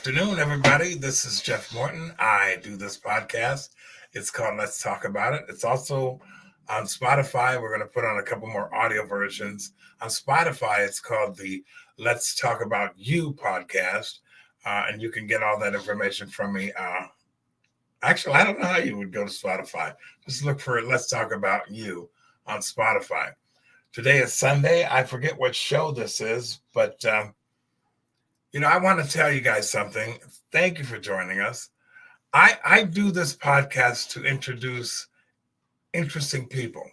afternoon, everybody. This is Jeff Morton. I do this podcast. It's called Let's Talk About It. It's also on Spotify. We're going to put on a couple more audio versions. On Spotify, it's called the Let's Talk About You podcast. And you can get all that information from me. Actually, I don't know how you would go to Spotify. Just look for Let's Talk About You on Spotify. Today is Sunday. I forget what show this is, but I want to tell you guys something. Thank you for joining us. I do this podcast to introduce interesting people.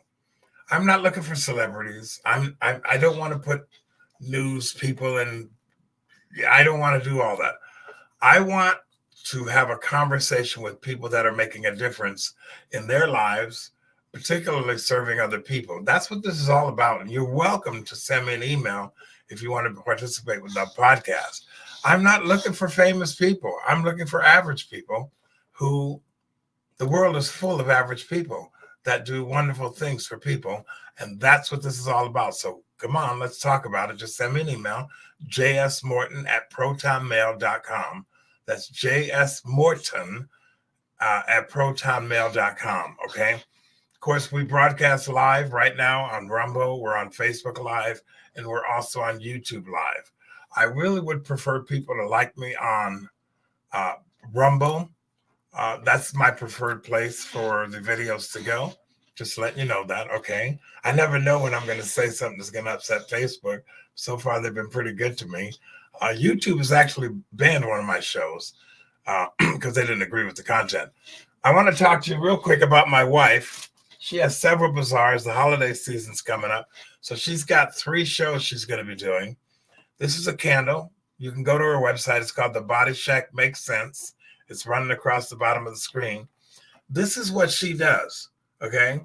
I'm not looking for celebrities. I don't want to put news people in. I don't want to do all that. I want to have a conversation with people that are making a difference in their lives, particularly serving other people. That's what this is all about. And you're welcome to send me an email if you want to participate with the podcast. I'm not looking for famous people. I'm looking for average people who the world is full of average people that do wonderful things for people. And that's what this is all about. So come on, let's talk about it. Just send me an email, jsmorton@protonmail.com. That's jsmorton at protonmail.com. Okay. Of course, we broadcast live right now on Rumble. We're on Facebook Live, and we're also on YouTube Live. I really would prefer people to like me on Rumble. That's my preferred place for the videos to go. Just letting you know that, okay? I never know when I'm going to say something that's going to upset Facebook. So far, they've been pretty good to me. YouTube has actually banned one of my shows because they didn't agree with the content. I want to talk to you real quick about my wife. She has several bazaars. The holiday season's coming up. So she's got 3 shows she's going to be doing. This is a candle. You can go to her website. It's called The Body Shack Makes Sense. It's running across the bottom of the screen. This is what she does, okay?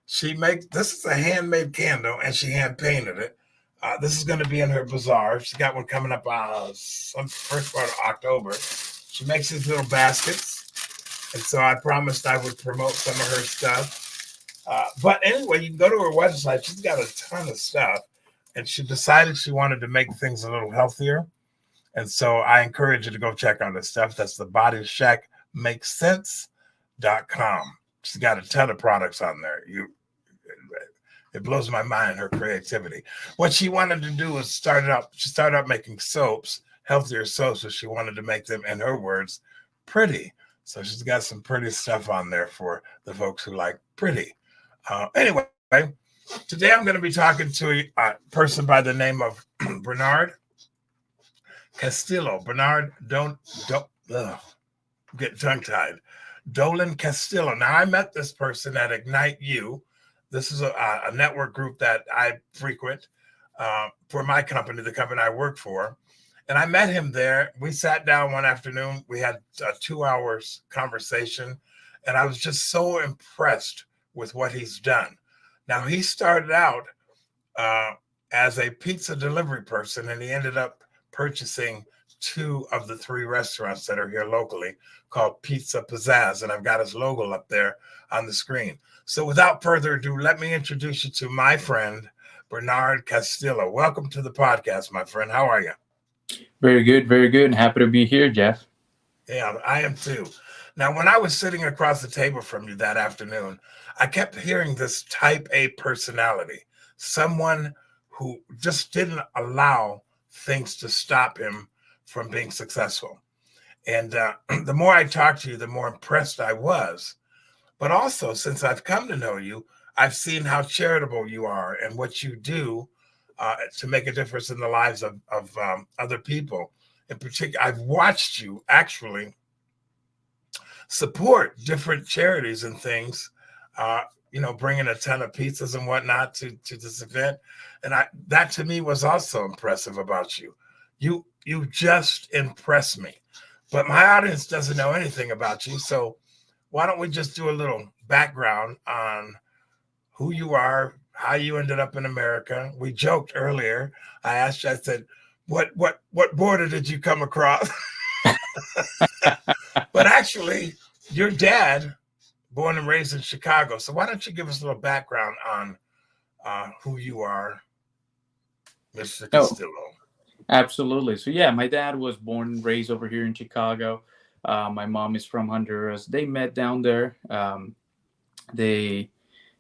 This is a handmade candle, and she hand painted it. This is going to be in her bazaar. She's got one coming up some first part of October. She makes these little baskets, and so I promised I would promote some of her stuff. But anyway, you can go to her website. She's got a ton of stuff, and she decided she wanted to make things a little healthier. And so I encourage you to go check out her stuff. That's the bodyshackmakesense.com. She's got a ton of products on there. It blows my mind, her creativity. What she wanted to do was she started out making soaps, healthier soaps, so she wanted to make them, in her words, pretty. So she's got some pretty stuff on there for the folks who like pretty. Anyway, today I'm going to be talking to a person by the name of Bernard Castillo. Bernard, don't get tongue-tied. Dolan Castillo. Now, I met this person at Ignite You. This is a network group that I frequent for my company, the company I work for. And I met him there. We sat down one afternoon. We had a 2 hours conversation, and I was just so impressed with what he's done. Now, he started out as a pizza delivery person, and he ended up purchasing 2 of the 3 restaurants that are here locally called Pizza Pizzazz, and I've got his logo up there on the screen. So without further ado, let me introduce you to my friend, Bernard Castillo. Welcome to the podcast, my friend. How are you? Very good, very good. Happy to be here, Jeff. Yeah, I am too. Now, when I was sitting across the table from you that afternoon, I kept hearing this type A personality, someone who just didn't allow things to stop him from being successful. And the more I talked to you, the more impressed I was. But also, since I've come to know you, I've seen how charitable you are and what you do to make a difference in the lives of other people. In particular, I've watched you actually support different charities and things, bringing a ton of pizzas and whatnot to this event. And that to me was also impressive about you. You just impress me. But my audience doesn't know anything about you. So why don't we just do a little background on who you are, how you ended up in America. We joked earlier. I asked you, I said, what border did you come across? But actually, your dad, born and raised in Chicago. So why don't you give us a little background on who you are, Mr. Castillo? Absolutely. So yeah, my dad was born and raised over here in Chicago. My mom is from Honduras. They met down there. They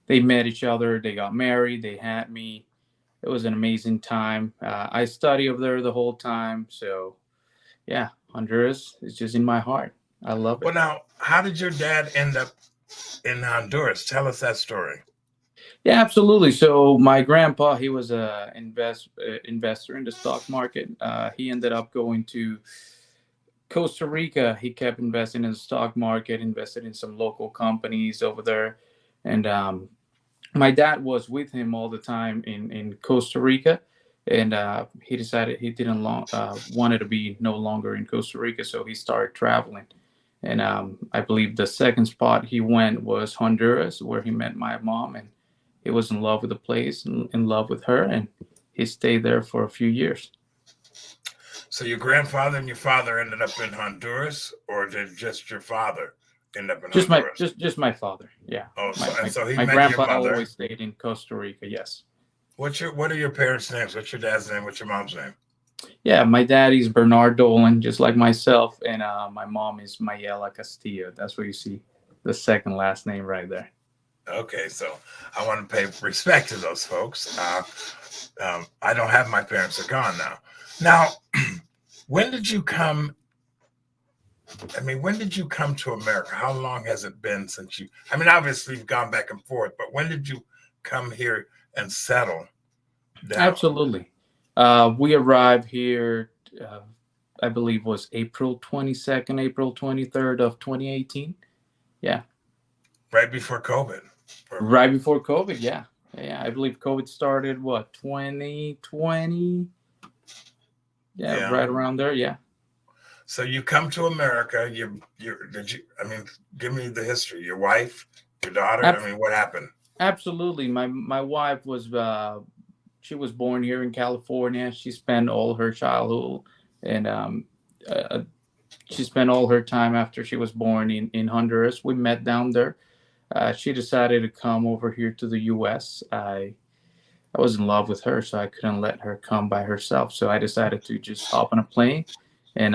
they met each other. They got married. They had me. It was an amazing time. I studied over there the whole time. So yeah, Honduras is just in my heart. I love Well, it. now, how did your dad end up in Honduras? Tell us that story. Yeah, absolutely. So my grandpa, he was a investor in the stock market. He ended up going to Costa Rica. He kept investing in the stock market, invested in some local companies over there, and my dad was with him all the time in Costa Rica, and he decided he didn't wanted to be no longer in Costa Rica, so he started traveling. And I believe the second spot he went was Honduras, where he met my mom, and he was in love with the place, in love with her, and he stayed there for a few years. So your grandfather and your father ended up in Honduras, or did just your father end up in Just my Honduras? just my father. Yeah, Oh, my so and my, so he my met your grandpa mother. always stayed in Costa Rica. Yes. What are your parents' names? What's your dad's name? What's your mom's name? Yeah, my daddy's Bernard Dolan, just like myself, and my mom is Mayela Castillo. That's where you see the second last name right there. Okay, so I want to pay respect to those folks. I don't have my parents; are gone now. Now, when did you come? I mean, when did you come to America? How long has it been since you? I mean, obviously you've gone back and forth, but when did you come here and settle down? Absolutely. We arrived here, uh, I believe, was April 22nd, April 23rd of 2018. Yeah, Right before COVID. Or- right before COVID. Yeah, yeah. I believe COVID started what 2020. Yeah, yeah. right around there. Yeah. So you come to America. You did you? I mean, give me the history. Your wife, your daughter. I mean, what happened? Absolutely. My wife was she was born here in California. She spent all her childhood and uh, she spent all her time after she was born in Honduras. We met down there. She decided to come over here to the U.S. I was in love with her, so I couldn't let her come by herself. So I decided to just hop on a plane and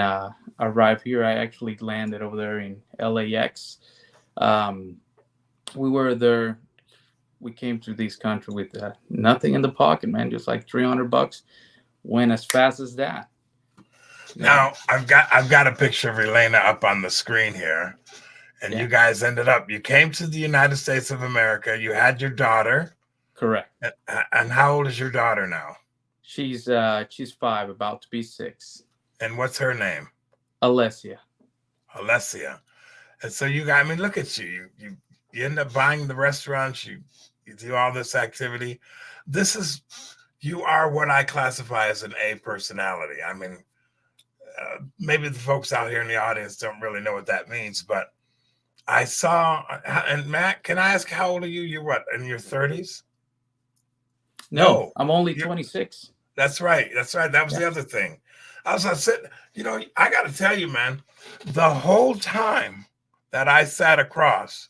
arrive here. I actually landed over there in LAX. Um, we were there. We came to this country with nothing in the pocket, man, just like $300. Went as fast as that. Yeah, Now I've got a picture of Elena up on the screen here, and yeah, you guys ended up. You came to the United States of America. You had your daughter, correct. and how old is your daughter now? She's 5, about to be 6. And what's her name? Alessia. Alessia. And so you got. I mean, look at you. You end up buying the restaurants. You do all this activity. This is you are what I classify as an A personality. I mean, maybe the folks out here in the audience don't really know what that means, but I saw. And Matt, can I ask how old are you? You're what, in your 30s? No, No, I'm only you 26. that's right. That's right. That was Yeah, the other thing. I was sitting. I got to tell you, man, the whole time that I sat across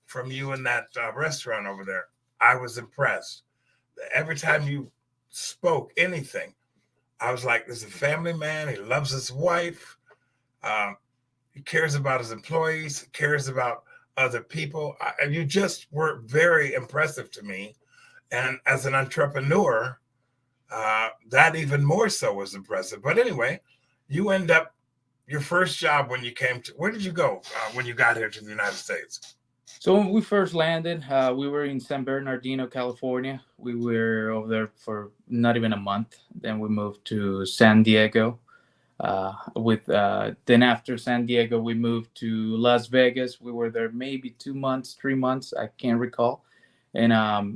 from you in that restaurant over there, I was impressed. Every time you spoke anything, I was like, "This is a family man. He loves his wife. Um, he cares about his employees. He cares about other people." You just were very impressive to me. And as an entrepreneur, that even more so was impressive. But anyway, you end up your first job when you came to. Where did you go when you got here to the United States? so when we first landed, we were in San Bernardino, California. We were over there for not even a month. Then we moved to San Diego. With Then after San Diego, we moved to Las Vegas. We were there maybe 2 months, 3 months. I can't recall. And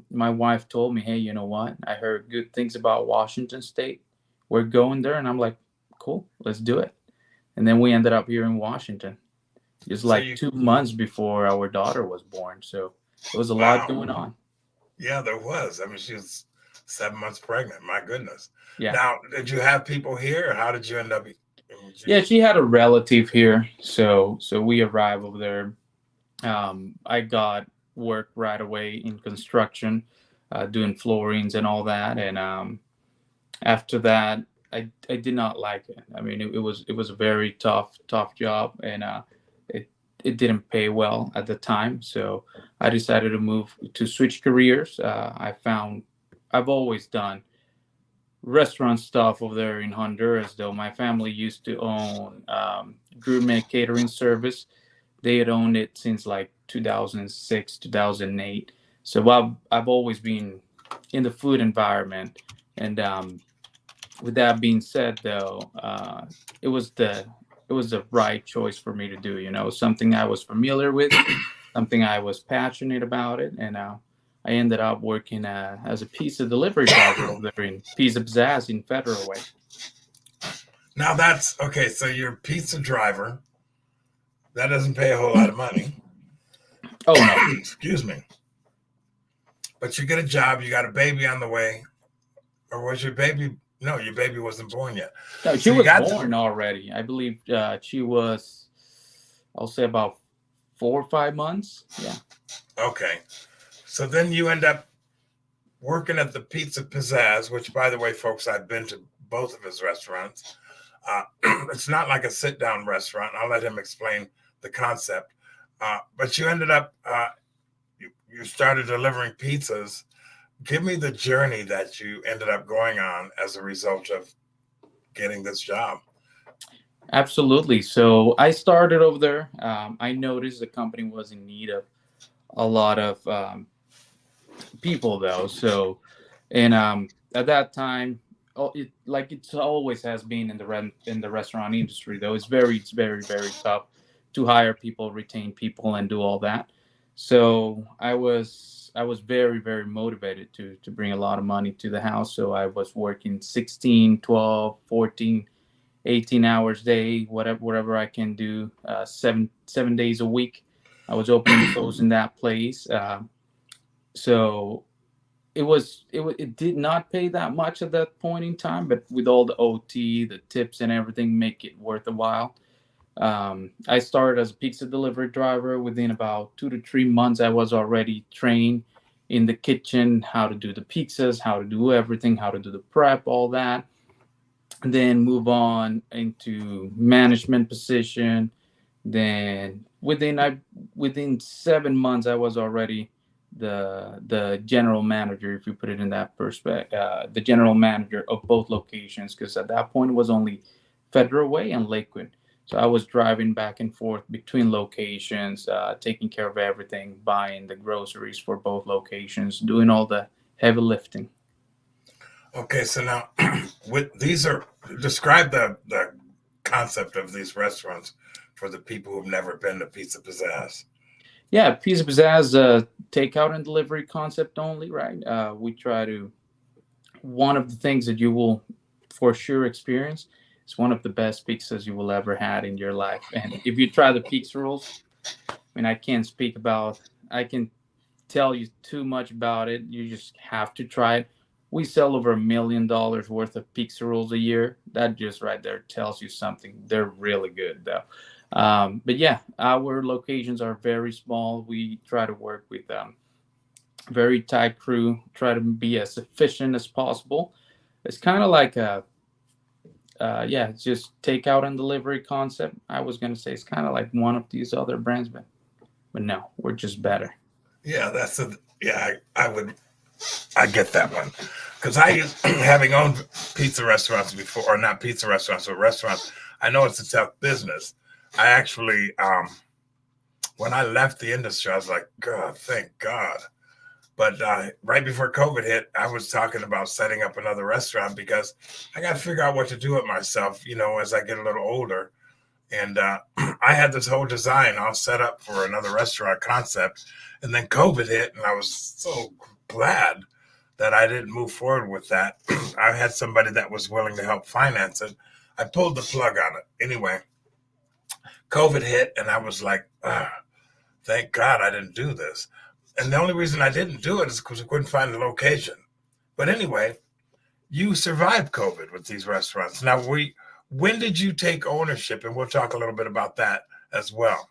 my wife told me, "Hey, you know what? I heard good things about Washington State. We're going there." And I'm like, "Cool, let's do it." And then we ended up here in Washington, just So like you, 2 months before our daughter was born. So it was a lot wow, going on. yeah, there was. I mean, she was 7 months pregnant. My goodness. Yeah. Now, did you have people here, or how did you end up? Yeah, she had a relative here, so we arrived over there. I got work right away in construction, doing floorings and all that. And after that, I did not like it. I mean, it was a very tough job, and it it didn't pay well at the time. So I decided to move to switch careers. I found I've always done restaurant stuff over there in Honduras. Though my family used to own gourmet catering service. They had owned it since like 2006, 2008. So I've always been in the food environment, and with that being said, though, it was the right choice for me to do. You know, something I was familiar with, something I was passionate about it, and I ended up working as a pizza delivery driver over there in Pizza Pizzazz in Federal Way. Now that's okay. So you're a pizza driver. That doesn't pay a whole lot of money. Oh no, Excuse me. But you get a job. You got a baby on the way, or was your baby? No, your baby wasn't born yet. no, she So you was got born already. I believe she was, I'll say about 4 or 5 months. Yeah. okay. So then you end up working at the Pizza Pizzazz, which, by the way, folks, I've been to both of his restaurants. Uh, it's not like a sit-down restaurant. I'll let him explain the concept. But you ended up, you started delivering pizzas. Give me the journey that you ended up going on as a result of getting this job. Absolutely. So I started over there. I noticed the company was in need of a lot of people, though. So, and at that time, like it's always has been in the in the restaurant industry, though it's very tough to hire people, retain people, and do all that. So I was very motivated to bring a lot of money to the house. So I was working 16, 12, 14, 18 hours a day, whatever I can do, 7 days a week. I was opening and closing that place. So it did not pay that much at that point in time, but with all the OT, the tips, and everything, make it worth a while. I started as a pizza delivery driver. Within about 2 to 3 months, I was already trained in the kitchen, how to do the pizzas, how to do everything, how to do the prep, all that. And then move on into management position. Then within 7 months, I was already the general manager, if you put it in that perspective, the general manager of both locations, because at that point it was only Federal Way and Lakewood. So I was driving back and forth between locations, taking care of everything, buying the groceries for both locations, doing all the heavy lifting. Okay, so now with these are describe the concept of these restaurants for the people who've never been to Pizza Pizzazz. Yeah, Pizza Pizzazz, takeout and delivery concept only, right? We try to, one of the things that you will for sure experience is one of the best pizzas you will ever had in your life. And if you try the pizza rolls, I mean, I can tell you too much about it. You just have to try it. We sell over $1 million worth of pizza rolls a year. That just right there tells you something. They're really good, though. But yeah, our locations are very small. We try to work with very tight crew, try to be as efficient as possible. It's kind of like yeah, it's just takeout and delivery concept. I was gonna say it's kind of like one of these other brands, but no, we're just better. Yeah, that's a yeah. I get that one because I having owned pizza restaurants before, or not pizza restaurants, but restaurants. I know it's a tough business. I actually, when I left the industry, I was like, God, thank God. But right before COVID hit, I was talking about setting up another restaurant because I got to figure out what to do with myself, as I get a little older. And I had this whole design all set up for another restaurant concept. And then COVID hit, and I was so glad that I didn't move forward with that. I had somebody that was willing to help finance it. I pulled the plug on it. Anyway, COVID hit, and I was like, thank God I didn't do this. And the only reason I didn't do it is because I couldn't find the location. But anyway, you survived COVID with these restaurants. Now, when did you take ownership? And we'll talk a little bit about that as well.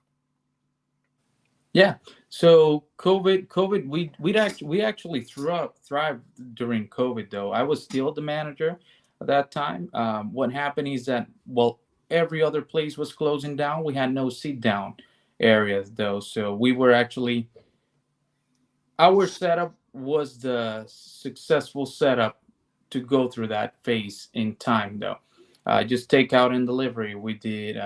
Yeah. So COVID, we actually thrived during COVID. Though I was still the manager, at that time. What happened is that, well, every other place was closing down. We had no sit down areas though, so we were actually, our setup was the successful setup to go through that phase in time though. Just takeout and delivery. We did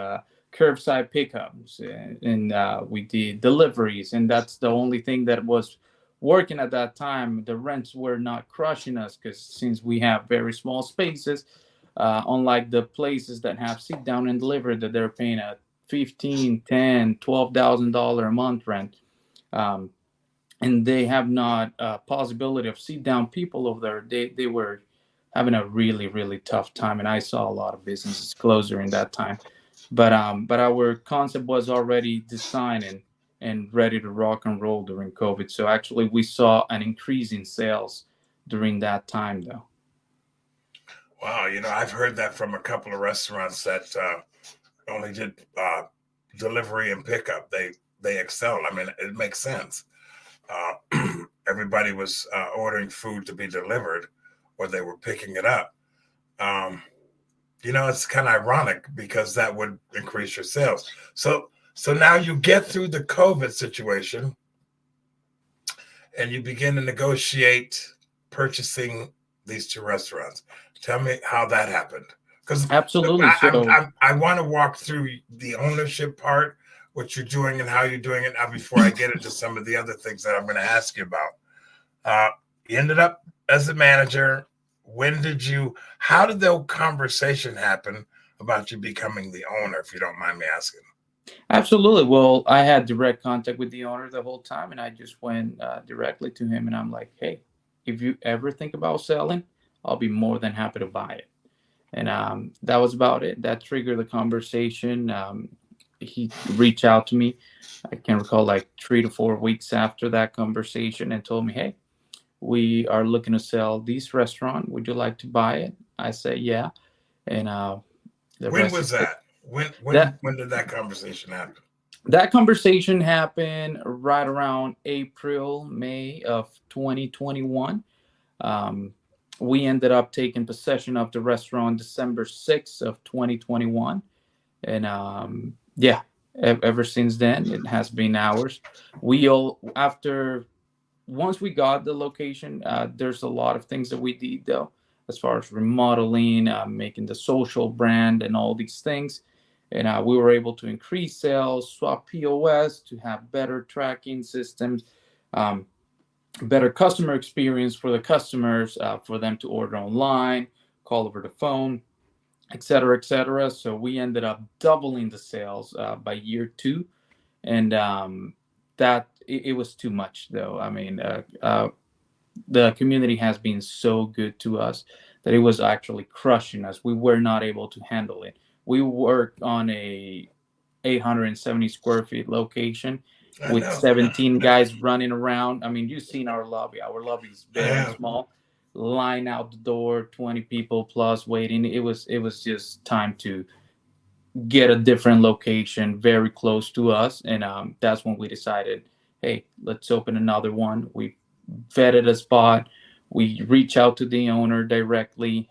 curbside pickups, and we did deliveries, and that's the only thing that was working at that time. The rents were not crushing us because since we have very small spaces, unlike the places that have sit down and deliver that they're paying a 15, 10, $12,000 a month rent. Um, and they have not possibility of sit down people over there. They were having a really really tough time, and I saw a lot of businesses close during that time. But our concept was already designed and ready to rock and roll during COVID. So actually, we saw an increase in sales during that time, though. Wow, I've heard that from a couple of restaurants that only did delivery and pickup. They excelled. I mean, it makes sense. Everybody was ordering food to be delivered, or they were picking it up. Um, it's kind of ironic because that would increase your sales. So now you get through the COVID situation, and you begin to negotiate purchasing these two restaurants. Tell me how that happened. Because Absolutely. So I want to walk through the ownership part, what you're doing and how you're doing it now before I get into some of the other things that I'm going to ask you about. You ended up as a manager. How did the conversation happen about you becoming the owner, if you don't mind me asking? absolutely. Well, I had direct contact with the owner the whole time, and I just went directly to him, and I'm like, "Hey, if you ever think about selling, I'll be more than happy to buy it." And that was about it. That triggered the conversation. He reached out to me. I can recall like 3 to 4 weeks after that conversation and told me, "Hey, we are looking to sell this restaurant. Would you like to buy it?" I said, "Yeah," and the When rest is was it. that? That When did that conversation happen? that conversation happened right around April, May of 2021. Um, we ended up taking possession of the restaurant December 6th of 2021, and yeah, ever since then it has been ours. We all after once we got the location, there's a lot of things that we did though, as far as remodeling, making the social brand, and all these things. And we were able to increase sales, swap POS to have better tracking systems, um, better customer experience for the customers, for them to order online, call over the phone, et cetera, et cetera. So we ended up doubling the sales by year two, and that it was too much though. I mean, the community has been so good to us that it was actually crushing us. We were not able to handle it. We worked on a 870 square feet location I with know. 17 guys running around. I mean, you've seen our lobby. Our lobby is I very have. small. Line out the door, 20 people plus waiting. It was just time to get a different location very close to us, and that's when we decided, hey, let's open another one. We vetted a spot. We reach out to the owner directly.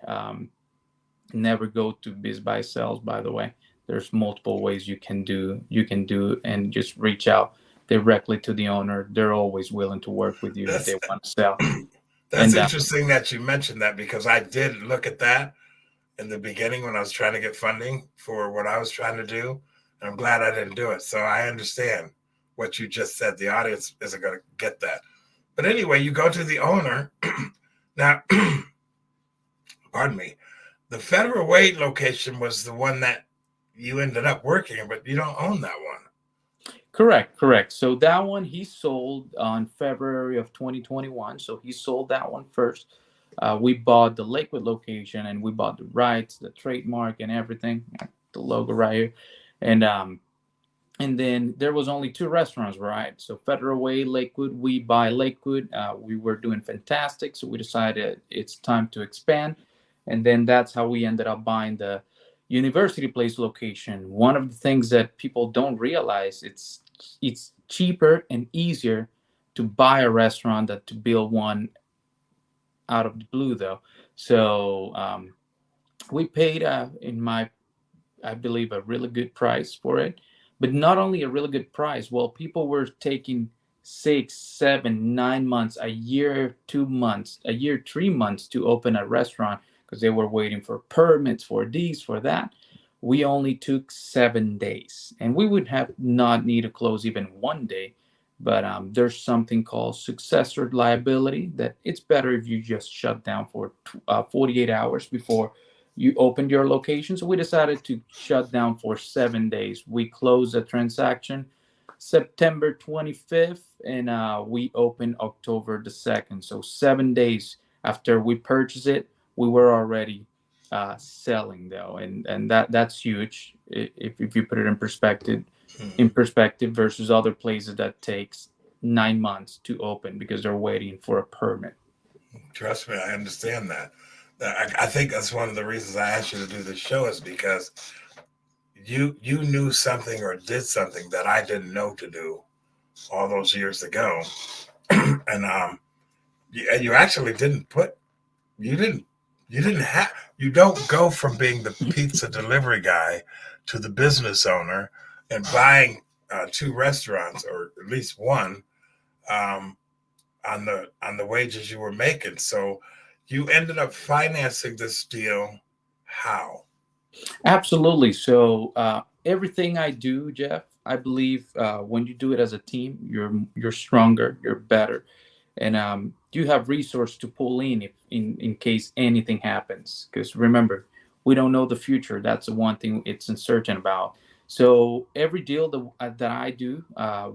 Never go to biz buy sales, by the way. There's multiple ways you can do and just reach out directly to the owner. They're always willing to work with you if they That's want to sell. that's And interesting that you mentioned that because I did look at that in the beginning when I was trying to get funding for what I was trying to do. And I'm glad I didn't do it. So I understand what you just said. The audience isn't going to get that. But anyway, you go to the owner. Now, pardon me, the Federal Way location was the one that you ended up working in, but you don't own that one. correct, correct. So that one he sold on February of 2021. So he sold that one first. We bought the Lakewood location, and we bought the rights, the trademark, and everything, the logo right here. And then there was only two restaurants, right? So Federal Way, Lakewood. We buy Lakewood. We were doing fantastic, so we decided it's time to expand, and then that's how we ended up buying the University Place location. One of the things that people don't realize, it's cheaper and easier to buy a restaurant than to build one out of the blue, though. So We paid I believe, a really good price for it. But not only a really good price, well, people were taking 6, 7, 9 months, a year, 2 months, a year, 3 months to open a restaurant because they were waiting for permits for this, for that. We only took 7 days, and we would have not need to close even one day. But there's something called successor liability that it's better if you just shut down for 48 hours before you opened your location. So we decided to shut down for 7 days. We closed the transaction September 25th, and we opened October the 2nd. So 7 days after we purchased it, we were already selling though, and that's huge if you put it in perspective versus other places that takes 9 months to open because they're waiting for a permit. Trust me, I understand that. I think that's one of the reasons I asked you to do this show is because you knew something or did something that I didn't know to do all those years ago, and you actually didn't put you didn't you didn't have you don't go from being the pizza delivery guy to the business owner and buying two restaurants or at least one um, on the wages you were making. So you ended up financing this deal. How? Absolutely. So everything I do, Jeff, I believe when you do it as a team, you're stronger, you're better, and you have resource to pull in if in case anything happens. Because remember, we don't know the future. That's the one thing it's uncertain about. So every deal that I do,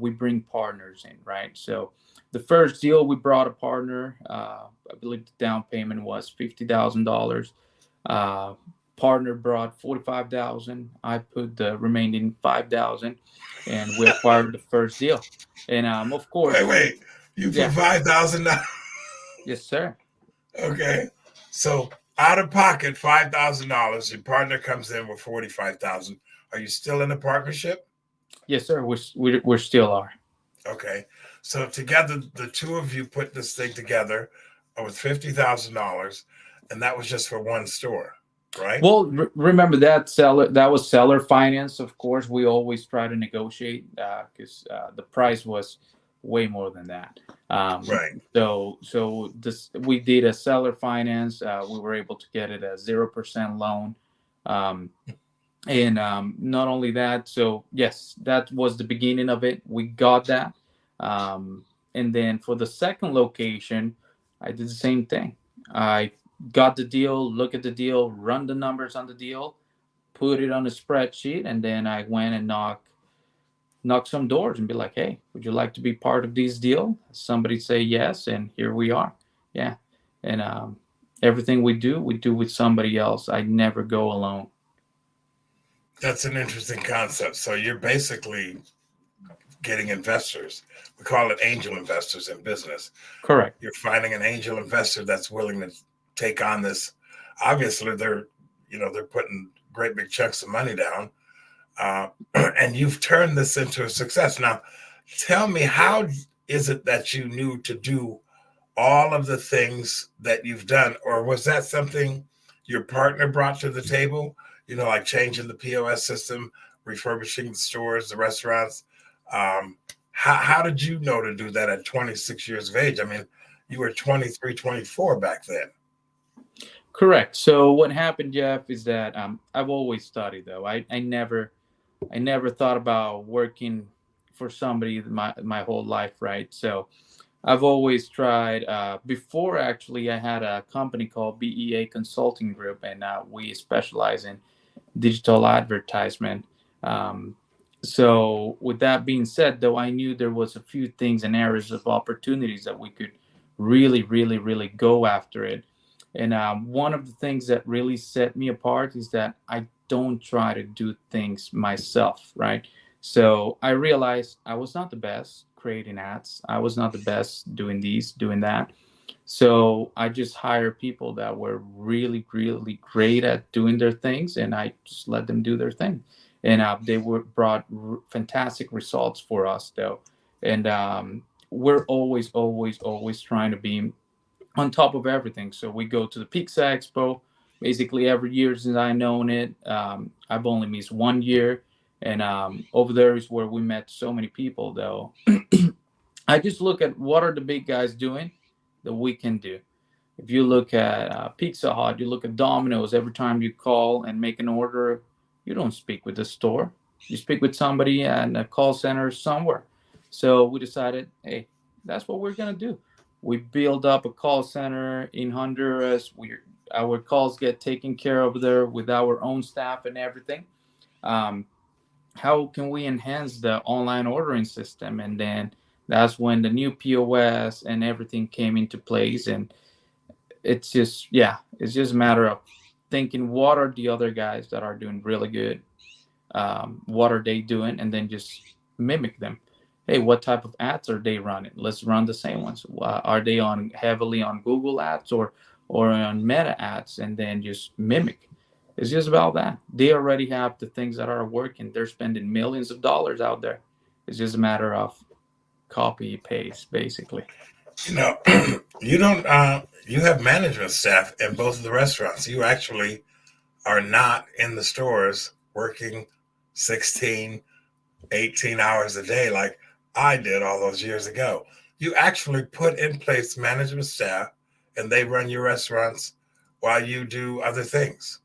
we bring partners in, right? So the first deal we brought a partner. I believe the down payment was $50,000. Uh, Partner brought 45,000. I put the remaining 5,000, and we acquired the first deal. And of Wait, course, wait. You put yeah, $5,000. yes, sir. Okay. So out of pocket $5,000. Your partner comes in with 45,000. Are you still in the partnership? Yes, sir. We still are. Okay. So together, the two of you put this thing together with $50,000, and that was just for one store, right? Well, remember that seller that was seller finance. Of course, we always try to negotiate because the price was way more than that. Right. So this we did a seller finance. We were able to get it a 0% loan. Um, and not only that, so yes, that was the beginning of it. We got that. Um, and then for the second location, I did the same thing. I got the deal, look at the deal, run the numbers on the deal, put it on a spreadsheet, and then I went and knock some doors and be like, hey, would you like to be part of this deal? Somebody say yes, and here we are. Yeah. And everything we do with somebody else. I never go alone. That's an interesting concept. So you're basically getting investors. We call it angel investors in business. Correct. You're finding an angel investor that's willing to take on this. Obviously, they're putting great big chunks of money down, and you've turned this into a success. Now, tell me, how is it that you knew to do all of the things that you've done, or was that something your partner brought to the table? Like changing the POS system, refurbishing the stores, the restaurants. How did you know to do that at 26 years of age? I mean, you were 23, 24 back then. Correct. So what happened, Jeff, is that I've always studied though. I never thought about working for somebody my whole life, right? So I've always tried. Before actually, I had a company called BEA Consulting Group, and we specialize in digital advertisement. Um, so with that being said, though, I knew there was a few things and areas of opportunities that we could really, really, really go after it. And one of the things that really set me apart is that I don't try to do things myself, right? So I realized I was not the best creating ads. I was not the best doing these, doing that. So I just hire people that were really, really great at doing their things, and I just let them do their thing. And they were brought fantastic results for us, though. And we're always, always, always trying to be on top of everything. So we go to the Pizza Expo. basically every year since I known it. I've only missed 1 year, and over there is where we met so many people. Though I just look at what are the big guys doing that we can do. If you look at Pizza Hut, you look at Domino's. Every time you call and make an order, you don't speak with the store. You speak with somebody at a call center somewhere. So we decided, hey, that's what we're gonna do. We build up a call center in Honduras. Our calls get taken care of there with our own staff and everything. Um, how can we enhance the online ordering system? And then that's when the new POS and everything came into place. And it's just, yeah, it's just a matter of thinking what are the other guys that are doing really good, what are they doing, and then just mimic them. Hey, what type of ads are they running? Let's run the same ones. Are they on heavily on Google ads or on Meta ads? And then just mimic. It's just about that. They already have the things that are working. They're spending millions of dollars out there. It's just a matter of copy paste, basically. You know, you don't. You have management staff in both of the restaurants. You actually are not in the stores working 16, 18 hours a day like I did all those years ago. You actually put in place management staff and they run your restaurants while you do other things.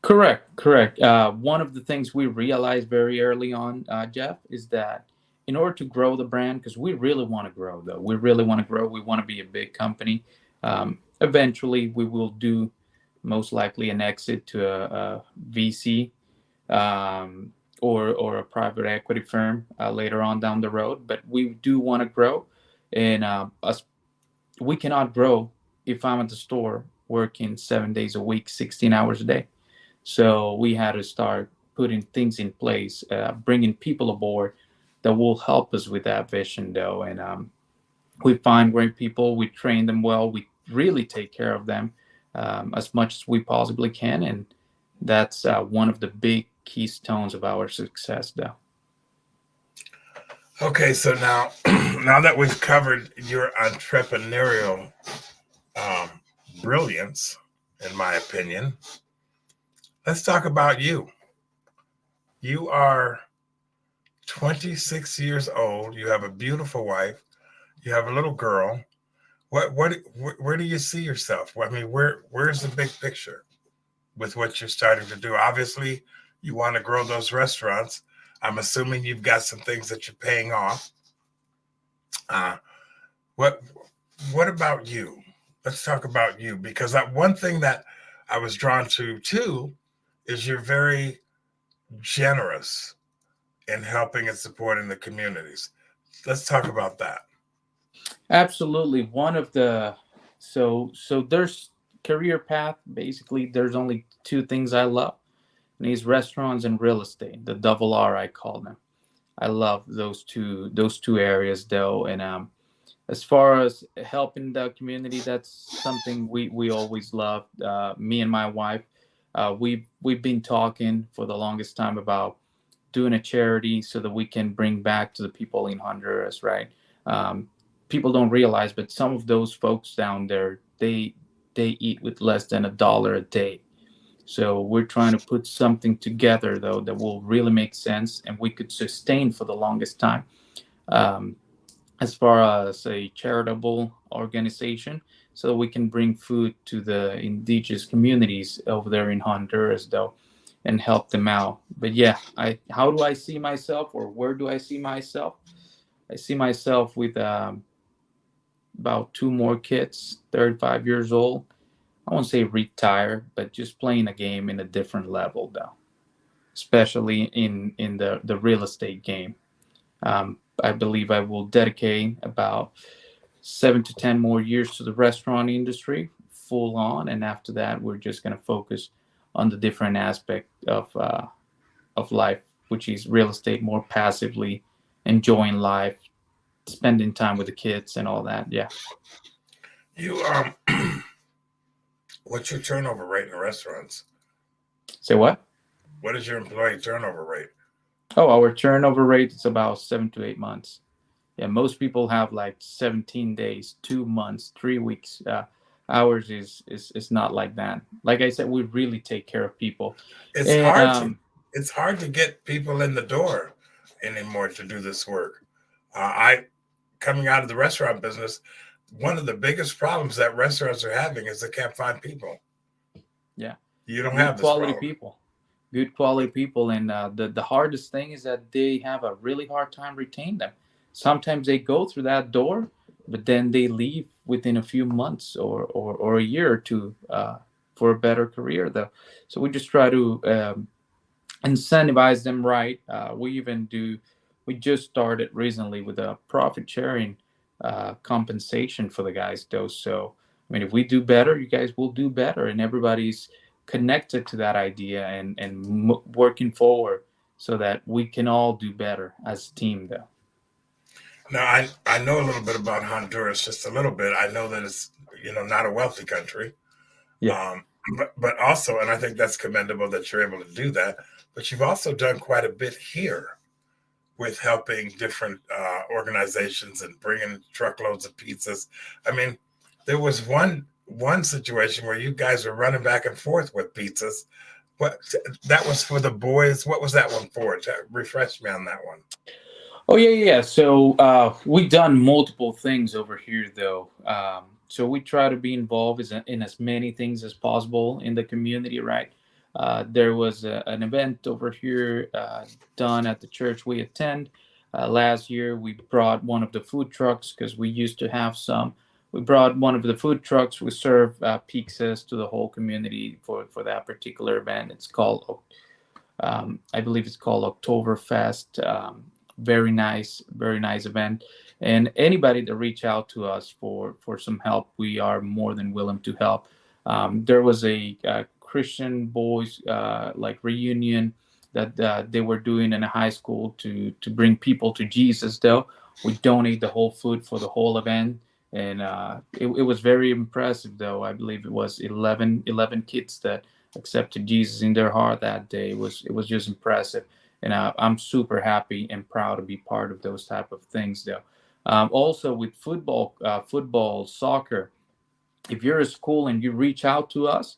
Correct, correct. One of the things we realized very early on, Jeff, is that in order to grow the brand, because we really want to grow, though, we really want to grow. We want to be a big company. Eventually, we will do most likely an exit to a VC, or a private equity firm later on down the road. But we do want to grow, and us we cannot grow if I'm at the store working 7 days a week, 16 hours a day. So we had to start putting things in place, bringing people aboard that will help us with that vision, though. And we find great people, we train them well, we really take care of them as much as we possibly can. And that's one of the big keystones of our success, though. Okay, so now now that we've covered your entrepreneurial um, brilliance, in my opinion, let's talk about you. You are 26 years old. You have a beautiful wife. You have a little girl. Where do you see yourself? I mean, where's the big picture with what you're starting to do? Obviously, you want to grow those restaurants. I'm assuming you've got some things that you're paying off. Uh, what what about you? Let's talk about you because one thing that I was drawn to too is you're very generous in helping and supporting the communities. Let's talk about that. Absolutely. One of the so there's career path. Basically, there's only two things I love, and these restaurants and real estate. The double R I call them. I love those two areas though. And as far as helping the community, that's something we always loved. Me and my wife, we've been talking for the longest time about doing a charity so that we can bring back to the people in Honduras, right? Um, People don't realize, but some of those folks down there, they eat with less than $1 a day. So we're trying to put something together though that will really make sense and we could sustain for the longest time. Um, as far as a charitable organization, so we can bring food to the indigenous communities over there in Honduras though and help them out. But yeah, I how do I see myself or where do I see myself? I see myself with about two more kids, 35 years old. I won't say retire, but just playing a game in a different level, though, especially in the real estate game. I believe I will dedicate about 7 to 10 more years to the restaurant industry, full on, and after that, we're just going to focus on the different aspect of life, which is real estate, more passively enjoying life, spending time with the kids, and all that. Yeah. You what's your turnover rate in the restaurants? Say what? What is your employee turnover rate? Oh, our turnover rate is about 7 to 8 months. Yeah, most people have like 17 days, 2 months, 3 weeks. Ours is not like that. Like I said, we really take care of people. It's And hard to it's hard to get people in the door anymore to do this work. I coming out of the restaurant business, one of the biggest problems that restaurants are having is they can't find people. yeah, You don't good have this quality problem. people, good quality people. And the hardest thing is that they have a really hard time retaining them. Sometimes they go through that door, but then they leave within a few months or a year or two for a better career though. So we just try to incentivize them right. We just started recently with a profit sharing compensation for the guys, though. So, I mean, if we do better, you guys will do better, and everybody's connected to that idea and working forward so that we can all do better as a team, though. Now, I know a little bit about Honduras, just a little bit. I know that it's not a wealthy country, Yeah. um, but also, and I think that's commendable that you're able to do that. But you've also done quite a bit here with helping different organizations and bringing truckloads of pizzas. I mean, there was one situation where you guys were running back and forth with pizzas. What that was for the boys? What was that one for? Refresh me on that one. Oh yeah. So we've done multiple things over here, though. So we try to be involved in as many things as possible in the community, right? There was an event over here done at the church we attend. Last year, we brought one of the food trucks because we used to have some. We brought one of the food trucks. We serve pizzas to the whole community for that particular event. It's called I believe it's called Oktoberfest. Very nice event. And anybody that reach out to us for some help, we are more than willing to help. There was a Christian boys like reunion that they were doing in a high school to bring people to Jesus. Though we donate the whole food for the whole event, and it was very impressive. Though I believe it was 11 kids that accepted Jesus in their heart that day. It was just impressive, and I'm super happy and proud to be part of those type of things. Though, also with football, soccer. If you're a school and you reach out to us,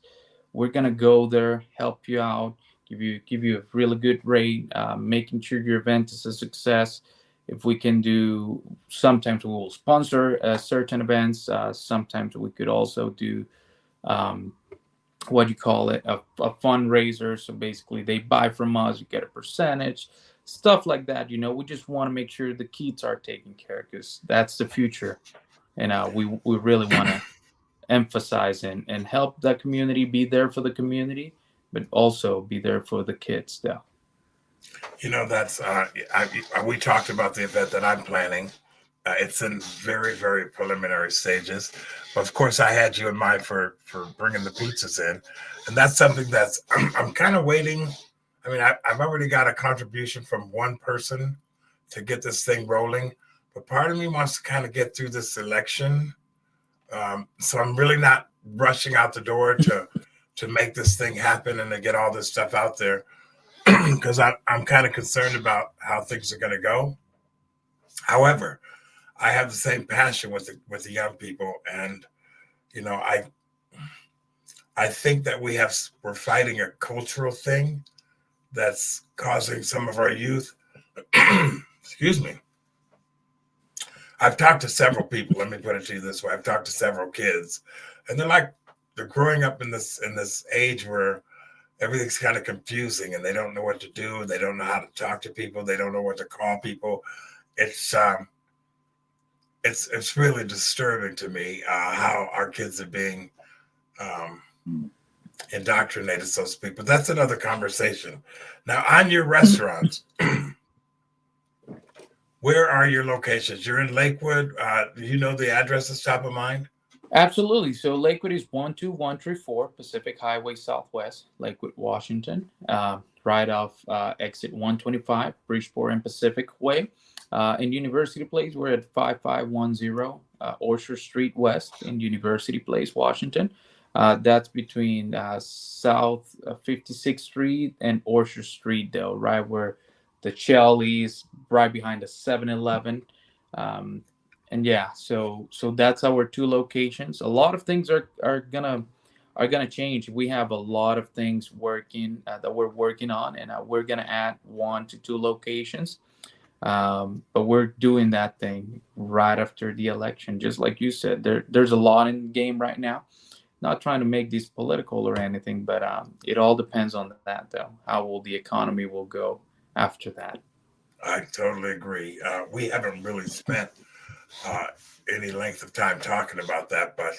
we're gonna go there, help you out, give you a really good rate, making sure your event is a success. If we can do, sometimes we will sponsor certain events. Sometimes we could also do um, what do you call it, a fundraiser. So basically they buy from us, you get a percentage, stuff like that. We just want to make sure the kids are taken care of because that's the future. And we really want to emphasize and help that community, be there for the community, but also be there for the kids though. That's we talked about the event that I'm planning. It's in very, very preliminary stages. But of course, I had you in mind for bringing the pizzas in, and that's something that's I'm kind of waiting. I mean, I've already got a contribution from one person to get this thing rolling, but part of me wants to kind of get through this election. So I'm really not rushing out the door to make this thing happen and to get all this stuff out there because I'm kind of concerned about how things are going to go. However, I have the same passion with the young people, and you know, I think that we're fighting a cultural thing that's causing some of our youth. Excuse me. I've talked to several people. Let me put it to you this way: I've talked to several kids, and they're growing up in this age where everything's kind of confusing, and they don't know what to do. They don't know how to talk to people. They don't know what to call people. It's it's really disturbing to me how our kids are being um, indoctrinated, so to speak. But that's another conversation. Now, on your restaurants, where are your locations? You're in Lakewood. Do you know the address is top of mind? Absolutely. So Lakewood is 12134 Pacific Highway Southwest, Lakewood, Washington, right off exit 125, Bridgeport and Pacific Way. In University Place, we're at 5510 Orchard Street West in University Place, Washington. That's between South 56th Street and Orchard Street, though, right where the Shell is, right behind the 7-Eleven. Um, and yeah, so that's our two locations. A lot of things are gonna change. We have a lot of things working that we're working on, and we're gonna add 1 to 2 locations. But we're doing that thing right after the election, just like you said. There's a lot in the game right now. Not trying to make this political or anything, but it all depends on that, though. How will the economy will go after that? I totally agree. We haven't really spent uh, any length of time talking about that, but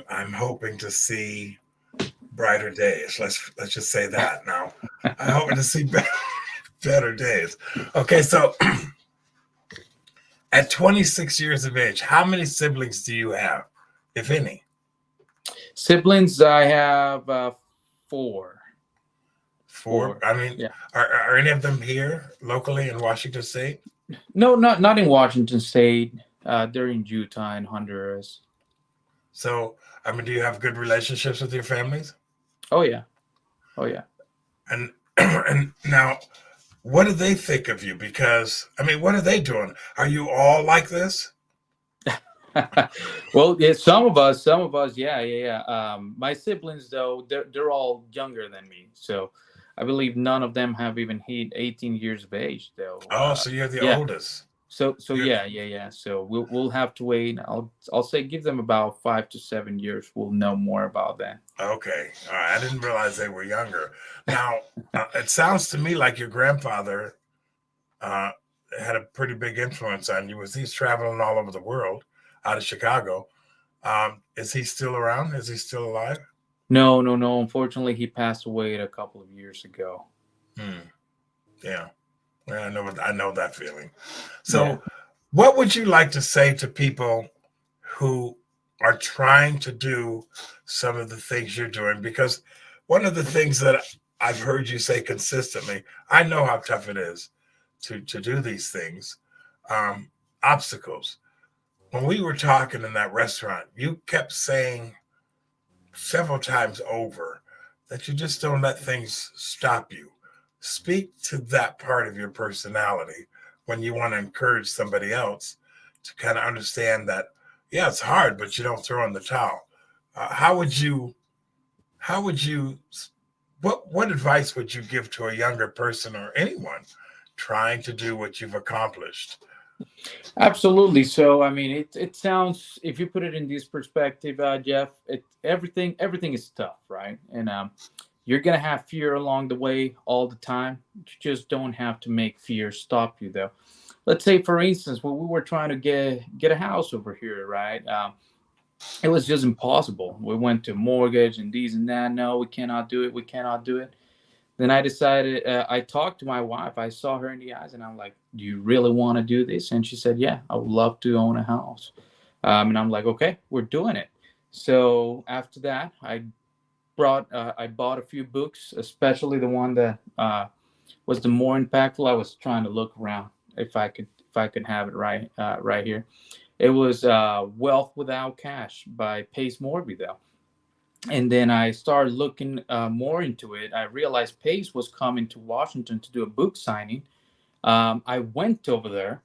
I'm hoping to see brighter days. Let's just say that now. I'm hoping to see better days. Okay, so at 26 years of age, how many siblings do you have, if any? Siblings, I have four. Four. Four. I mean, Yeah. are any of them here locally in Washington State? No, not in Washington State. They're in Utah and Honduras. So, I mean, do you have good relationships with your families? Oh yeah. Oh yeah. And and now, what do they think of you? Because I mean, what are they doing? Are you all like this? Well, yeah, some of us, yeah, yeah, yeah. My siblings, though, they're all younger than me, so I believe none of them have even hit 18 years of age, though. Oh, so you're the Yeah. oldest. So You're yeah, yeah, yeah. So we'll have to wait. I'll say give them about 5 to 7 years. We'll know more about that. okay. All right. I didn't realize they were younger. Now, it sounds to me like your grandfather uh, had a pretty big influence on you. Was he's traveling all over the world out of Chicago? Is he still around? Is he still alive? No, no, no. Unfortunately, he passed away a couple of years ago. Hmm. Yeah. Yeah, I know that feeling. Yeah. So, what would you like to say to people who are trying to do some of the things you're doing? Because one of the things that I've heard you say consistently, I know how tough it is to do these things. Um, Obstacles. When we were talking in that restaurant, you kept saying several times over that you just don't let things stop you. Speak to that part of your personality when you want to encourage somebody else to kind of understand that, yeah, it's hard, but you don't throw in the towel. How would you, how would you, what advice would you give to a younger person or anyone trying to do what you've accomplished? Absolutely. So, I mean, it sounds, if you put it in this perspective, Jeff, everything is tough, right? And you're gonna have fear along the way all the time. You just don't have to make fear stop you, though. Let's say, for instance, when we were trying to get a house over here, right? It was just impossible. We went to mortgage and these and that. No, we cannot do it. We cannot do it. Then I decided, I talked to my wife. I saw her in the eyes and I'm like, do you really want to do this? And she said, yeah, I would love to own a house. And I'm like, okay, we're doing it. So after that, I bought a few books, especially the one that was the more impactful. I was trying to look around if I could have it right here. It was Wealth Without Cash by Pace Morby, though. And then I started looking more into it. I realized Pace was coming to Washington to do a book signing. I went over there,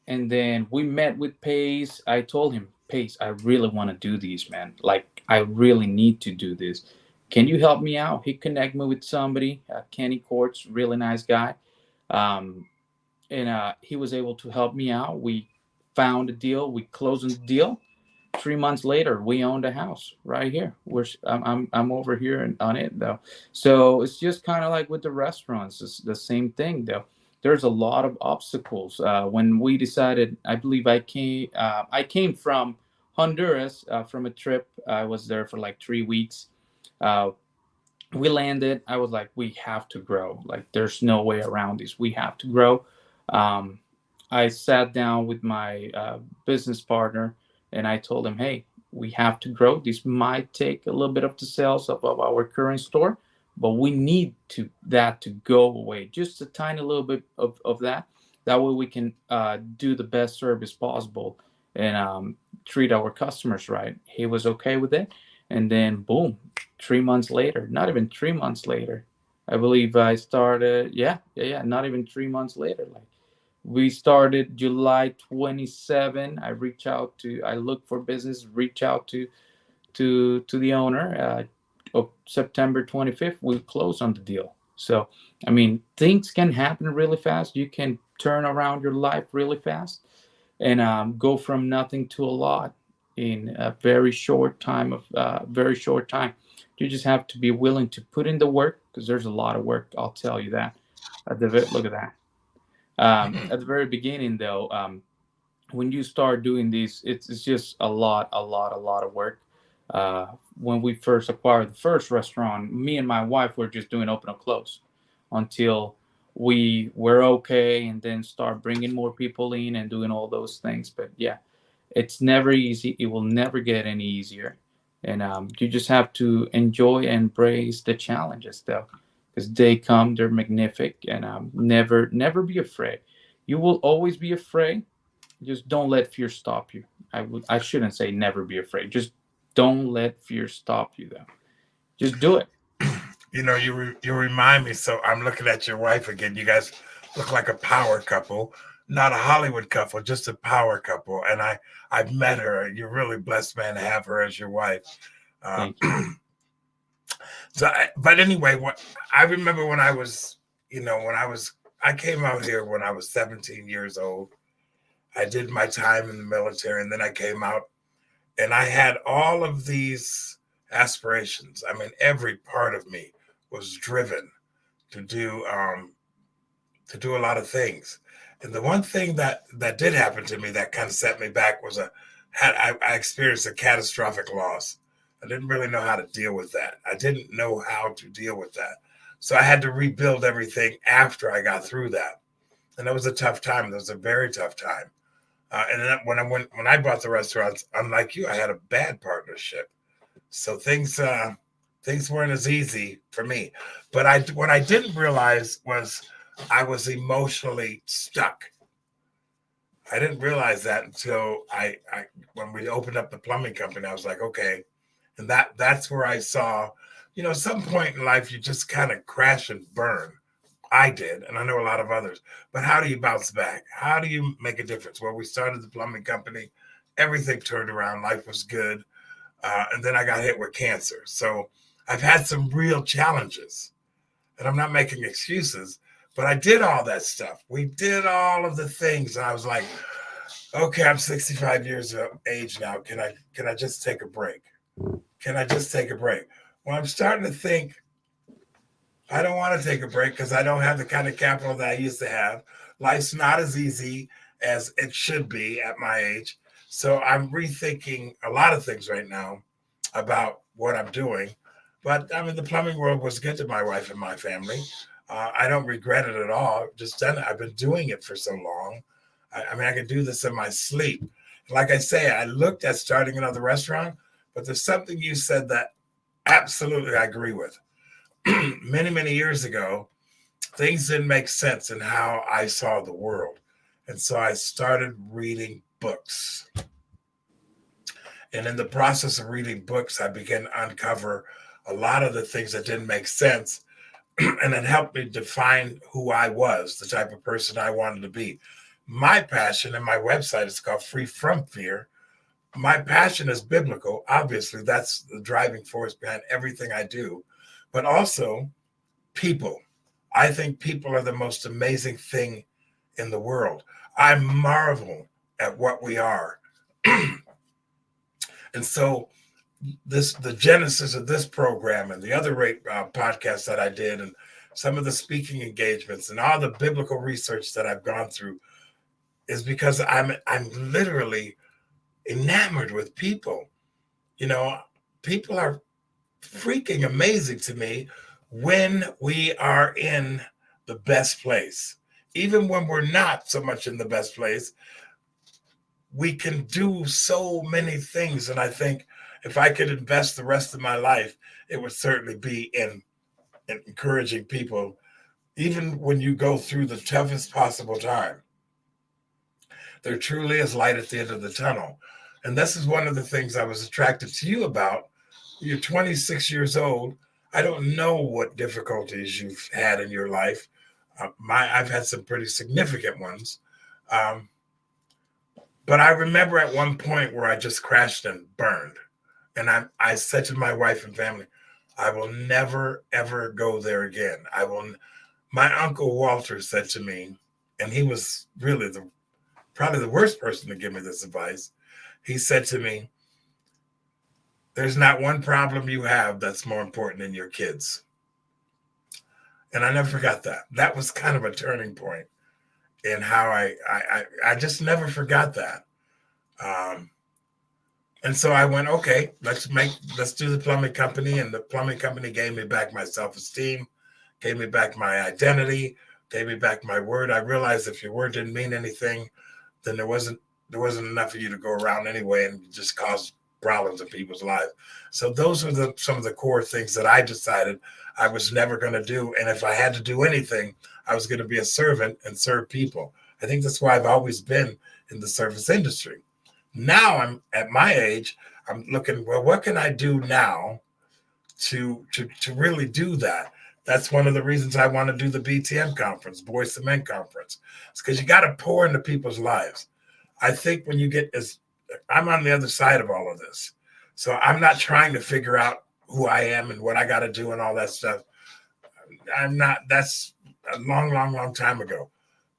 and then we met with Pace. I told him, Pace, I really want to do these, man. Like, I really need to do this. Can you help me out? He connected me with somebody, Kenny Courts, really nice guy. Um, and he was able to help me out. We found a deal. We closed the deal. 3 months later, we owned a house right here. I'm over here on it though. So it's just kind of like with the restaurants. It's the same thing though. There's a lot of obstacles. When we decided, I believe I came from Honduras from a trip. I was there for like 3 weeks. Uh, we landed. I was like, we have to grow. Like, there's no way around this. We have to grow. um, I sat down with my business partner and I told him, hey, we have to grow. This might take a little bit of the sales of our current store, but we need that to go away, just a tiny little bit of that. That way we can do the best service possible and treat our customers right. He was okay with it. And then boom, 3 months later, not even 3 months later, I believe I started. Yeah, yeah, yeah. Not even 3 months later, like We started July 27. I look for business, reach out to the owner. Of September 25th, we close on the deal. So, I mean, things can happen really fast. You can turn around your life really fast and go from nothing to a lot in a very short time. You just have to be willing to put in the work because there's a lot of work. I'll tell you that. Look at that. At the very beginning, though, when you start doing these, it's just a lot of work. When we first acquired the first restaurant, me and my wife were just doing open and close until we were okay, and then start bringing more people in and doing all those things. But yeah, it's never easy. It will never get any easier, and you just have to enjoy and embrace the challenges, though, because they come. They're magnific, and never be afraid. You will always be afraid. Just don't let fear stop you. I shouldn't say never be afraid. Just don't let fear stop you, though. Just do it. You remind me. So I'm looking at your wife again. You guys look like a power couple, not a Hollywood couple, just a power couple. And I've met her. You're really blessed, man, to have her as your wife. Thank you. But anyway, what I remember when I was, I came out here when I was 17 years old. I did my time in the military, and then I came out, and I had all of these aspirations. I mean, every part of me was driven to do a lot of things. And the one thing that did happen to me that kind of set me back was I experienced a catastrophic loss. I didn't really know how to deal with that. I didn't know how to deal with that. So I had to rebuild everything after I got through that. And that was a tough time. That was a very tough time. And then when I bought the restaurants, unlike you, I had a bad partnership. So things weren't as easy for me. But what I didn't realize was I was emotionally stuck. I didn't realize that until I when we opened up the plumbing company. I was like, okay, and that's where I saw, some point in life you just kind of crash and burn. I did, and I know a lot of others. But how do you bounce back? How do you make a difference? Well, we started the plumbing company. Everything turned around. Life was good. And then I got hit with cancer. So I've had some real challenges. And I'm not making excuses, but I did all that stuff. We did all of the things. And I was like, okay, I'm 65 years of age now. Can I just take a break? Can I just take a break? Well, I'm starting to think I don't want to take a break because I don't have the kind of capital that I used to have. Life's not as easy as it should be at my age. So I'm rethinking a lot of things right now about what I'm doing. But I mean, the plumbing world was good to my wife and my family. I don't regret it at all. Just done it. I've been doing it for so long. I mean, I can do this in my sleep. Like I say, I looked at starting another restaurant, but there's something you said that absolutely I agree with. Many, many years ago, things didn't make sense in how I saw the world. And so I started reading books. And in the process of reading books, I began to uncover a lot of the things that didn't make sense. And it helped me define who I was, the type of person I wanted to be. My passion, and my website is called Free From Fear. My passion is biblical. Obviously, that's the driving force behind everything I do. But also people. I think people are the most amazing thing in the world. I marvel at what we are. And so the genesis of this program and the other podcasts that I did, and some of the speaking engagements and all the biblical research that I've gone through, is because I'm literally enamored with people. People are freaking amazing to me when we are in the best place. Even when we're not so much in the best place, we can do so many things. And I think if I could invest the rest of my life, it would certainly be in encouraging people, even when you go through the toughest possible time. There truly is light at the end of the tunnel. And this is one of the things I was attracted to you about. You're 26 years old. I don't know what difficulties you've had in your life. I've had some pretty significant ones. Um, but I remember at one point where I just crashed and burned. And I said to my wife and family, I will never, ever go there again. I will. My uncle Walter said to me, and he was really probably the worst person to give me this advice. He said to me, there's not one problem you have that's more important than your kids. And I never forgot that. That was kind of a turning point in how I just never forgot that. Um, and so I went, okay, let's do the plumbing company. And the plumbing company gave me back my self-esteem, gave me back my identity, gave me back my word. I realized if your word didn't mean anything, then there wasn't enough of you to go around anyway and just cause problems in people's lives. So those were some of the core things that I decided I was never going to do. And if I had to do anything, I was going to be a servant and serve people. I think that's why I've always been in the service industry. Now I'm at my age, I'm looking, well, what can I do now to really do that? That's one of the reasons I want to do the BTM conference, Boys to Men conference. It's because you got to pour into people's lives. I think when you get I'm on the other side of all of this. So I'm not trying to figure out who I am and what I got to do and all that stuff. I'm not, that's a long, long, long time ago.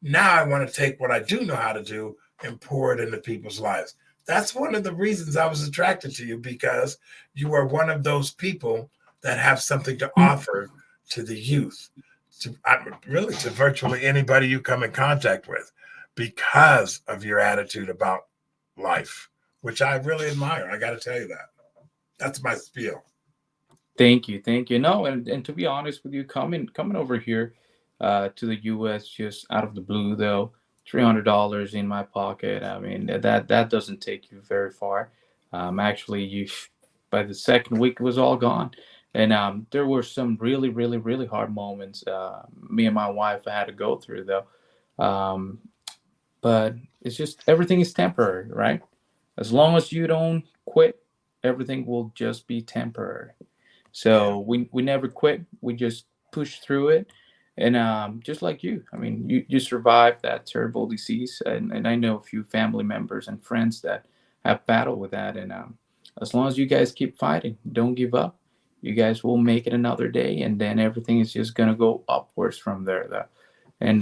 Now I want to take what I do know how to do and pour it into people's lives. That's one of the reasons I was attracted to you, because you are one of those people that have something to offer to the youth, to virtually anybody you come in contact with, because of your attitude about life, which I really admire. I got to tell you that. That's my spiel. Thank you, thank you. No, and to be honest with you, coming over here to the U.S. just out of the blue, though, $300 in my pocket. I mean, that doesn't take you very far. Actually, you by the second week it was all gone, and there were some really, really, really hard moments. Me and my wife had to go through though, um, but it's just everything is temporary, right? As long as you don't quit, everything will just be temporary. So we never quit. We just push through it. And just like you, I mean, you survived that terrible disease. And I know a few family members and friends that have battled with that. And as long as you guys keep fighting, don't give up, you guys will make it another day. And then everything is just going to go upwards from there, though. And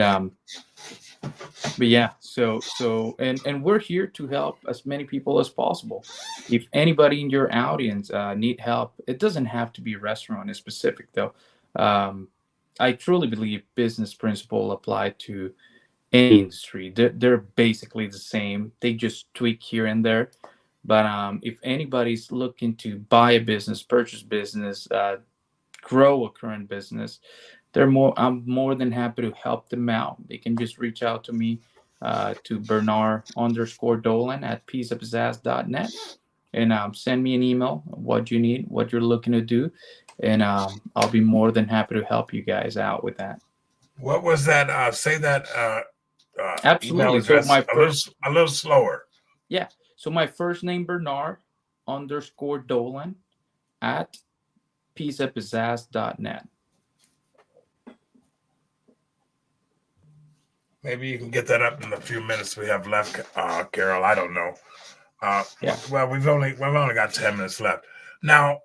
but yeah, and we're here to help as many people as possible. If anybody in your audience need help, it doesn't have to be a restaurant specific though. um, I truly believe business principle apply to any industry. They're basically the same, they just tweak here and there. But if anybody's looking to buy a business, purchase business, grow a current business, I'm more than happy to help them out. They can just reach out to me, to Bernard_Dolan at peaceofpizzazz.net, and send me an email what you need, what you're looking to do, and I'll be more than happy to help you guys out with that. What was that? Say that email Absolutely. So address a little slower. Yeah. So my first name Bernard_Dolan at peaceofpizzazz.net. Maybe you can get that up in the few minutes we have left, Carol. I don't know. Yeah. Well, we've only got 10 minutes left now.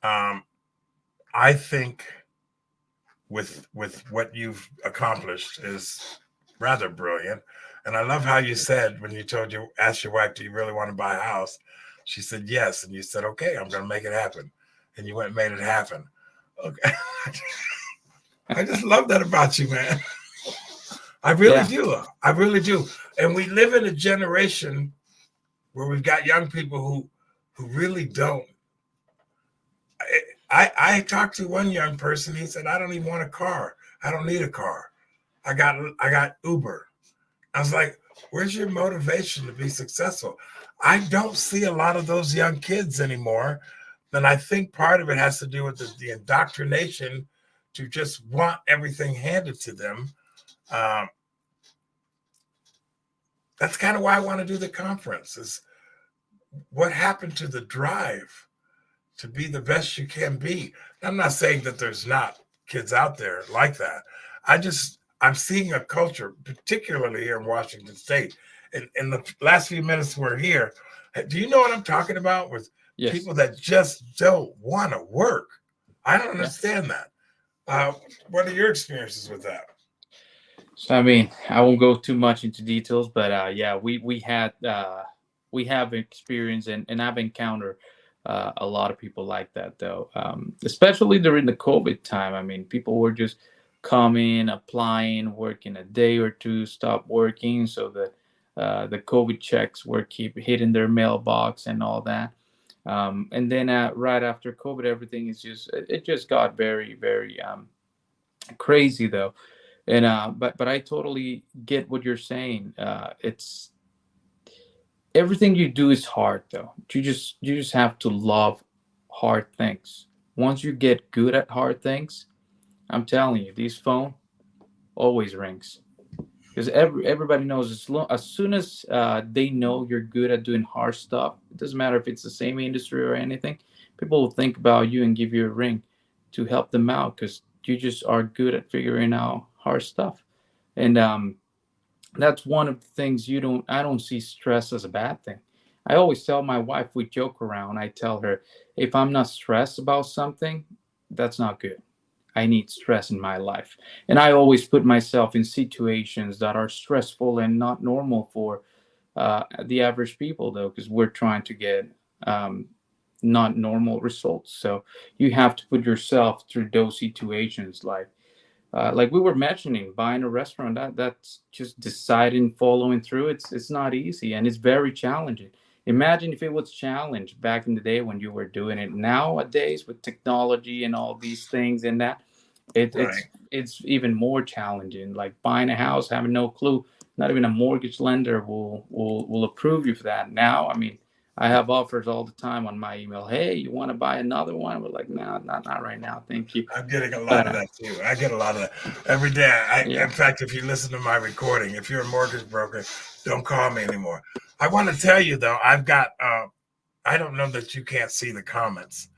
I think with what you've accomplished is rather brilliant, and I love how you said when you asked your wife, "Do you really want to buy a house?" She said yes, and you said, "Okay, I'm going to make it happen," and you went and made it happen. Okay. I just love that about you, man. I really do. I really do. And we live in a generation where we've got young people who really don't. I talked to one young person. He said, "I don't even want a car. I don't need a car. I got Uber." I was like, "Where's your motivation to be successful?" I don't see a lot of those young kids anymore. And I think part of it has to do with the indoctrination to just want everything handed to them. That's kind of why I want to do the conference. Is what happened to the drive to be the best you can be? I'm not saying that there's not kids out there like that. I'm seeing a culture, particularly here in Washington State. In the last few minutes we're here, do you know what I'm talking about? With Yes. people that just don't want to work. I don't Yeah. understand that. What are your experiences with that? So I mean, I won't go too much into details, but yeah, we have experience, and I've encountered a lot of people like that though, especially during the COVID time. I mean, people were just coming, applying, working a day or two, stop working, so that the COVID checks were keep hitting their mailbox and all that. And then right after COVID, everything is just it just got very very crazy though. And but I totally get what you're saying. It's everything you do is hard though. You just have to love hard things. Once you get good at hard things, I'm telling you, this phone always rings, because everybody knows as soon as they know you're good at doing hard stuff, it doesn't matter if it's the same industry or anything, people will think about you and give you a ring to help them out, because you just are good at figuring out hard stuff. And that's one of the things I don't see stress as a bad thing. I always tell my wife, we joke around, I tell her, if I'm not stressed about something, that's not good. I need stress in my life. And I always put myself in situations that are stressful and not normal for the average people, though, because we're trying to get um, not normal results. So you have to put yourself through those situations, like we were mentioning, buying a restaurant. That's just deciding, following through. It's not easy, and it's very challenging. Imagine if it was challenged back in the day when you were doing it. Nowadays, with technology and all these things and that, it, Right. it's even more challenging. Like buying a house, having no clue. Not even a mortgage lender will approve you for that. Now, I mean, I have offers all the time on my email. Hey, you want to buy another one? We're like, no, not right now, thank you. I'm getting a lot But of that too. I get a lot of that every day. In yeah, fact, if you listen to my recording, if you're a mortgage broker, don't call me anymore. I want to tell you though, I've got. I don't know that you can't see the comments,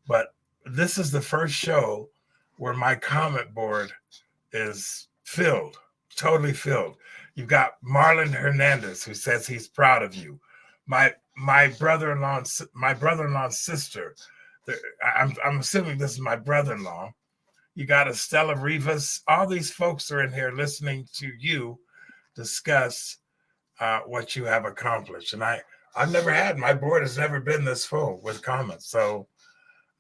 but this is the first show where my comment board is filled, totally filled. You've got Marlon Hernandez who says he's proud of you. My brother-in-law's sister. I'm assuming this is my brother-in-law. You got Estella Rivas. All these folks are in here listening to you discuss what you have accomplished. And I've never had, my board has never been this full with comments. So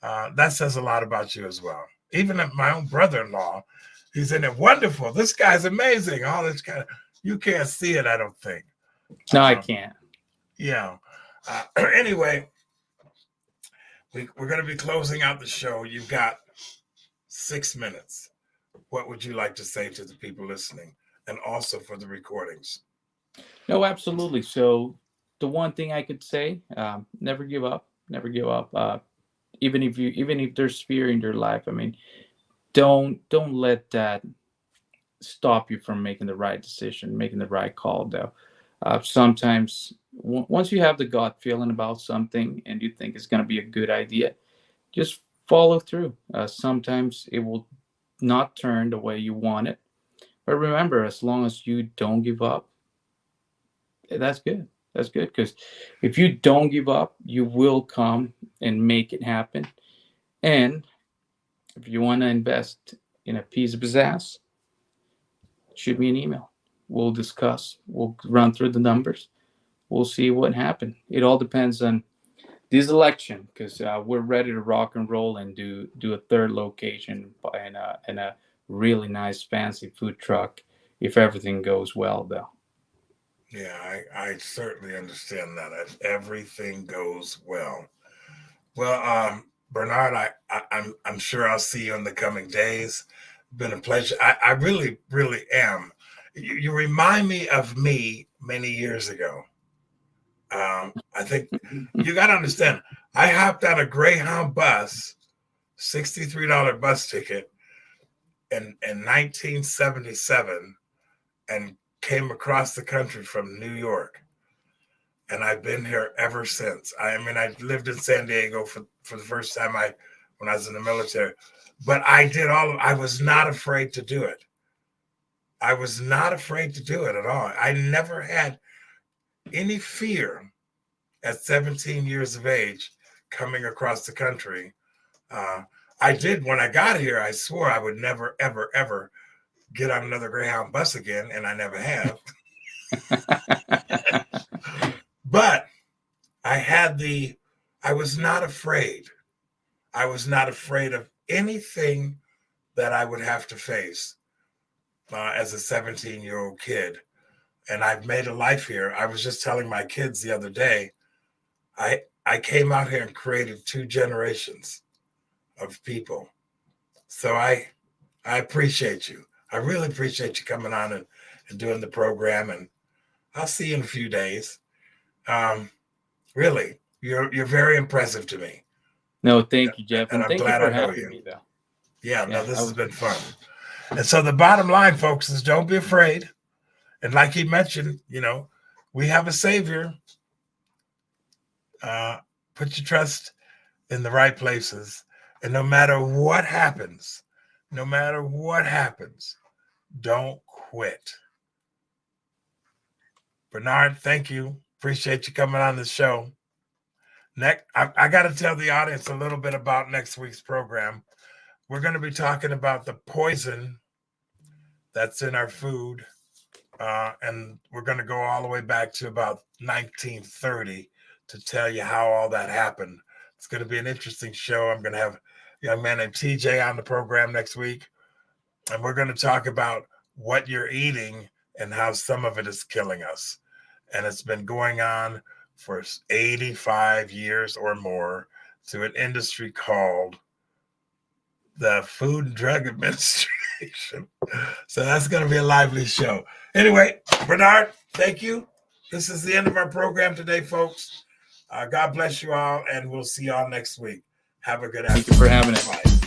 that says a lot about you as well. Even my own brother-in-law, he's in it. Wonderful. This guy's amazing. All this kind of, you can't see it, I don't think. no, I can't. Yeah. Anyway, we're going to be closing out the show. You've got 6 minutes. What would you like to say to the people listening, and also for the recordings? No, absolutely. So the one thing I could say, never give up. Never give up. Even if there's fear in your life, I mean, don't let that stop you from making the right decision, making the right call. Though, sometimes once you have the gut feeling about something and you think it's going to be a good idea, just follow through. Sometimes it will not turn the way you want it, but remember, as long as you don't give up, that's good. That's good, because if you don't give up, you will come and make it happen. And if you want to invest in a piece of pizzazz, shoot me an email. We'll discuss. We'll run through the numbers. We'll see what happened. It all depends on this election, because we're ready to rock and roll and do a third location and a really nice fancy food truck if everything goes well, though. Yeah, I certainly understand that. If everything goes well. Well, Bernard, I'm sure I'll see you in the coming days. Been a pleasure. I really, really am. You remind me many years ago. I think you got to understand. I hopped on a Greyhound bus, $63 bus ticket in 1977, and came across the country from New York. And I've been here ever since. I mean, I lived in San Diego for the first time when I was in the military, but I was not afraid to do it. I was not afraid to do it at all. I never had any fear at 17 years of age coming across the country. I did when I got here. I swore I would never, ever, ever get on another Greyhound bus again, and I never have. But I was not afraid. I was not afraid of anything that I would have to face as a 17-year-old kid. And I've made a life here. I was just telling my kids the other day, I came out here and created 2 generations of people. So I appreciate you. I really appreciate you coming on and doing the program. And I'll see you in a few days. Really, you're very impressive to me. No, thank you, Jeff. And I'm thank glad you for I know having you. me, though. Yeah, no, this has been fun. And so the bottom line, folks, is don't be afraid. And like he mentioned, we have a savior. Put your trust in the right places. And no matter what happens, don't quit. Bernard, thank you. Appreciate you coming on the show. Next, I got to tell the audience a little bit about next week's program. We're going to be talking about the poison that's in our food. And we're going to go all the way back to about 1930 to tell you how all that happened. It's going to be an interesting show. I'm going to have a young man named TJ on the program next week. And we're going to talk about what you're eating and how some of it is killing us. And it's been going on for 85 years or more through an industry called the Food and Drug Administration. So that's going to be a lively show. Anyway, Bernard, thank you. This is the end of our program today, folks. God bless you all, and we'll see you all next week. Have a good afternoon. Thank you for having us. Bye.